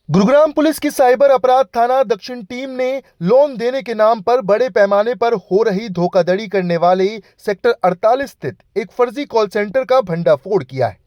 Gurugram police की cyber अपराध थाना दक्षिण टीम ने लोन देने के नाम पर बड़े पैमाने पर हो रही धोखाधड़ी करने वाले सेक्टर 48 स्थित एक फर्जी कॉल सेंटर का भंडाफोड़ किया है।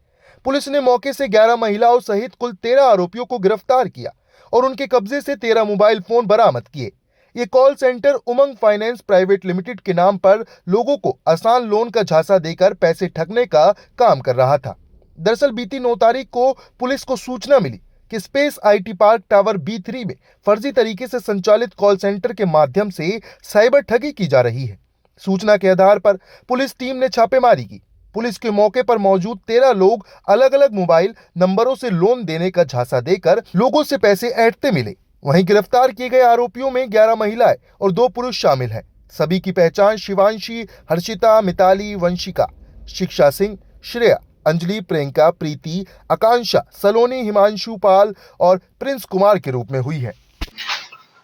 पुलिस ने मौके से 11 महिलाओं सहित कुल 13 आरोपियों को गिरफ्तार किया और उनके कब्जे से 13 मोबाइल फोन बरामद किए। ये कॉल सेंटर उमंग फाइनेंस प्राइवेट लिमिटेड के नाम पर लोगों को आसान लोन का झांसा देकर पैसे ठगने का काम कर रहा था। दरअसल बीती 9 तारीख को पुलिस को सूचना मिली कि space IT park tower B3 में फर्जी तरीके से संचालित कॉल सेंटर के माध्यम से साइबर ठगी की जा रही है। सूचना के आधार पर पुलिस टीम ने छापेमारी की। पुलिस के मौके पर मौजूद 13 लोग अलग अलग मोबाइल नंबरों से लोन देने का झांसा देकर लोगों से पैसे ऐंठते मिले। वहीं गिरफ्तार किए गए आरोपियों में 11 महिलाएं और 2 पुरुष शामिल हैं। सभी की पहचान शिवांशी, हर्षिता, मिताली, वंशिका, शिक्षा सिंह, श्रेया, अंजलि, प्रियंका, प्रीति, आकांक्षा, सलोनी, हिमांशु पाल और प्रिंस कुमार के रूप में हुई है।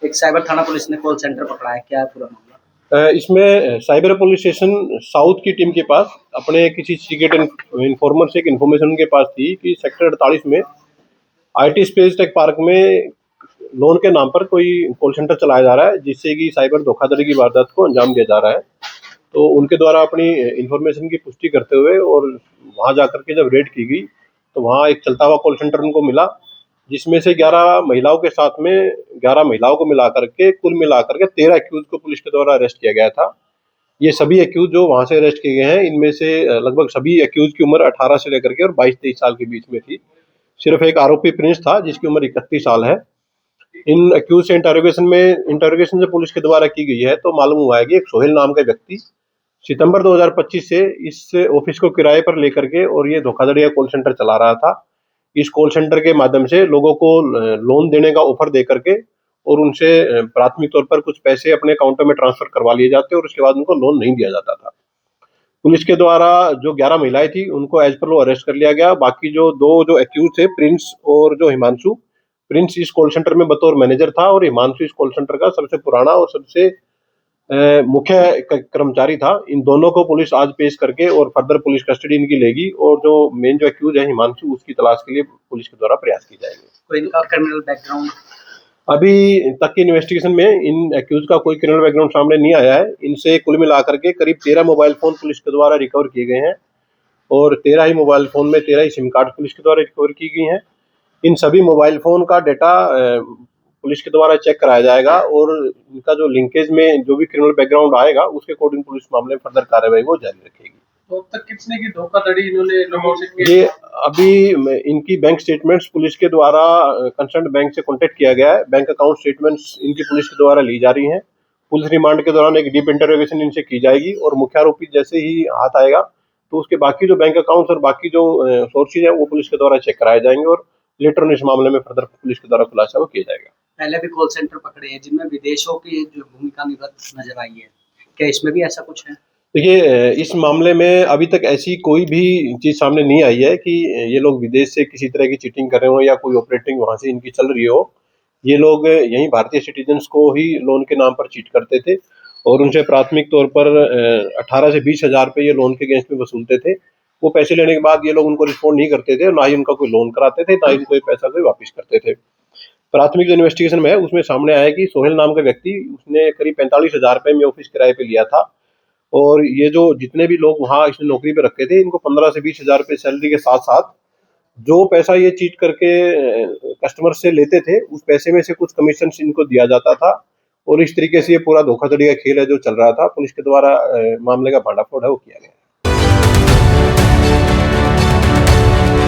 एक साइबर थाना पुलिस ने कॉल सेंटर पकड़ा है, क्या है पूरा मामला? इसमें साइबर पुलिस स्टेशन साउथ की टीम के पास अपने किसी सीक्रेट इन्फॉर्मर से एक इन्फॉर्मेशन उनके पास थी कि सेक्टर 48 में आईटी स्पेस टेक पार्क में लोन के नाम पर कोई कॉल सेंटर चलाया जा रहा है, जिससे कि साइबर धोखाधड़ी की वारदात को अंजाम दिया जा रहा है। तो उनके द्वारा अपनी इन्फॉर्मेशन की पुष्टि करते हुए और वहां जाकर के जब रेड की गई तो वहां एक चलता हुआ कॉल सेंटर उनको मिला, जिसमें से 11 महिलाओं के साथ में 11 महिलाओं को मिलाकर के कुल मिलाकर के 13 एक्यूज को पुलिस के द्वारा अरेस्ट किया गया था। ये सभी एक्यूज जो वहां से अरेस्ट किए गए हैं, इनमें से लगभग सभी एक्यूज की उम्र 18 से लेकर के और 22-23 साल के बीच में थी। सिर्फ एक आरोपी प्रिंस था जिसकी उम्र 31 साल है। इन एक्यूज से इंटरोगेशन जो पुलिस के द्वारा की गई है तो मालूम हुआ है कि एक सोहेल नाम का व्यक्ति सितंबर 2025 से इस ऑफिस को किराए पर लेकर के और ये धोखाधड़ी का कॉल सेंटर चला रहा था। इस कॉल सेंटर के माध्यम से लोगों को लोन देने का ऑफर दे करके और उनसे प्राथमिक तौर पर कुछ पैसे अपने अकाउंटों में ट्रांसफर करवा लिए जाते और उसके बाद उनको लोन नहीं दिया जाता था। पुलिस के द्वारा जो 11 महिलाएं थी उनको एज पर लो अरेस्ट कर लिया गया। बाकी जो दो एक्यूज थे, प्रिंस और जो हिमांशु, प्रिंस इस कॉल सेंटर में बतौर मैनेजर था और हिमांशु इस कॉल सेंटर का सबसे पुराना और सबसे मुख्य कर्मचारी था। इन दोनों को पुलिस आज पेश करके और फर्दर पुलिस कस्टडी इनकी लेगी और जो मेन जो एक्यूज है हिमांशु, उसकी तलाश के लिए पुलिस के द्वारा प्रयास की जाएंगे। कोई इनका क्रिमिनल बैकग्राउंड अभी तक की इन्वेस्टिगेशन में इन एक्यूज का कोई क्रिमिनल बैकग्राउंड सामने नहीं आया है। इनसे कुल मिलाकर के करीब 13 मोबाइल फोन पुलिस के द्वारा रिकवर किए गए हैं और 13 ही मोबाइल फोन में 13 ही सिम कार्ड पुलिस के द्वारा रिकवर की गई हैं। इन सभी मोबाइल फोन का डाटा पुलिस के द्वारा चेक कराया जाएगा और इनका जो लिंकेज में जो भी क्रिमिनल बैकग्राउंड आएगा उसके अकॉर्डिंग पुलिस मामले में फर्दर कार्रवाई वो जारी रखेगी। तो अब तक कितने की धोखाधड़ी इन्होंने लोगों से की? ये अभी इनकी बैंक स्टेटमेंट्स पुलिस के द्वारा कंसर्न बैंक से कांटेक्ट किया गया है। बैंक अकाउंट स्टेटमेंट्स इनकी पुलिस के द्वारा ली जा रही हैं। पुलिस रिमांड के दौरान एक डीप इंटरोगेशन इनसे की जाएगी और मुख्य आरोपी जैसे ही हाथ आएगा तो उसके बाकी जो बैंक अकाउंट्स और बाकी जो सोर्सेज हैं वो पुलिस के द्वारा चेक कराए जाएंगे और लेटर ऑन इस मामले में फर्दर पुलिस के द्वारा खुलासा वो किया जाएगा। पहले भी कॉल सेंटर पकड़े हैं जिनमें विदेशों की जो भूमिका नजर आई है, क्या इसमें भी ऐसा कुछ है? देखिए, इस मामले में अभी तक ऐसी कोई भी चीज सामने नहीं आई है कि ये लोग विदेश से किसी तरह की चीटिंग कर रहे हो या कोई ऑपरेटिंग वहां से इनकी चल रही हो। ये लोग यहीं भारतीय सिटीजन्स को ही लोन के नाम पर चीट करते थे और उनसे प्राथमिक तौर पर 18 से 20 हजार रुपये ये लोन के अगेंस्ट में वसूलते थे। वो पैसे लेने के बाद ये लोग उनको रिस्पॉन्ड नहीं करते थे, ना ही उनका कोई लोन कराते थे, ना ही कोई पैसा कोई वापिस करते थे। प्राथमिक जो इन्वेस्टिगेशन में है उसमें सामने आया कि सोहेल नाम का व्यक्ति, उसने करीब 45 हजार रुपये में ऑफिस किराए पे लिया था और ये जो जितने भी लोग वहाँ इसने नौकरी पे रखे थे इनको 15 से 20 हजार रुपये सैलरी के साथ साथ जो पैसा ये चीट करके कस्टमर से लेते थे उस पैसे में से कुछ कमीशन इनको दिया जाता था और इस तरीके से ये पूरा धोखाधड़ी का खेल है जो चल रहा था। पुलिस के द्वारा मामले का भांडाफोड़ है वो किया गया।